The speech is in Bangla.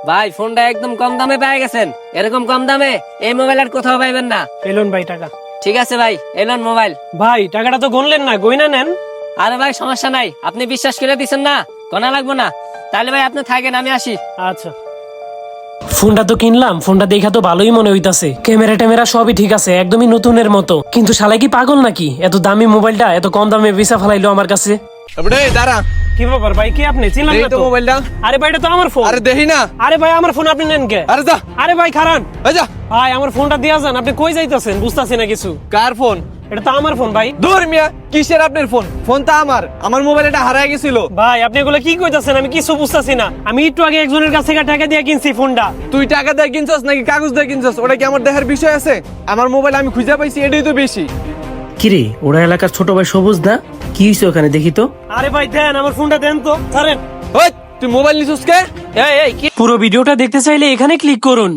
ভাই ফোনটা একদম কম দামে পেয়ে গেছেন। এরকম কম দামে এই মোবাইল আর কোথাও পাইবেন না। এলন ভাই টাকা। ঠিক আছে ভাই, এলেন মোবাইল। ভাই টাকাটা তো গনলেন না, গয়না নেন। আরে ভাই সমস্যা নাই, আপনি বিশ্বাস করে দিচ্ছেন না, গোনা লাগবো না। তাহলে ভাই আপনি থাকেন, আমি আসি। আচ্ছা। ফোনটা তো কিনলাম, ফোনটা দেখা তো ভালোই মনে হইতাছে, ক্যামেরা ট্যামেরা সবই ঠিক আছে, একদমই নতুনের মতো। কিন্তু শালা কি পাগল নাকি, এত দামি মোবাইলটা এত কম দামে বেচা ফেলাইলো আমার কাছে। দাঁড়া, কি ব্যাপার ভাই, কি আপনি চিনলাম না তো মোবাইলটা। আরে ভাই এটা তো আমার ফোন। আরে দেখি না। আরে ভাই আমার ফোন আপনি নেন কে? আরে যা। আরে ভাই খারান। যা ভাই আমার ফোনটা দিয়া যান, আপনি কই যাইতাছেন বুঝতাছি না কিছু। কার ফোন? এটা তো আমার ফোন ভাই। দূর মিয়া, কিসের আপনার ফোন? ফোন তো আমার মোবাইল এটা হারায় গেছিল। ভাই আপনি এগুলো কি কইতাছেন, আমি কিছু বুঝতাছি না। আমি একটু আগে একজনের কাছ থেকে টাকা দিয়ে কিনছি ফোনটা। তুই টাকা দিয়ে কিনছস নাকি কাগজ দিয়ে কিনছস, ওটা কি আমার দেখার বিষয় আছে? আমার মোবাইল আমি খুঁজে পাইছি, এটাই তো বেশি। কিরে ওরা এলাকার ছোট ভাই সবুজ দা, কি হইছে ওখানে দেখি তো। আরে ভাই দেন আমার ফোনটা দেন তো, ছাড়েন। ওই তুই মোবাইল নিছস কে? এই কি পুরো ভিডিওটা দেখতে চাইলে এখানে ক্লিক করুন।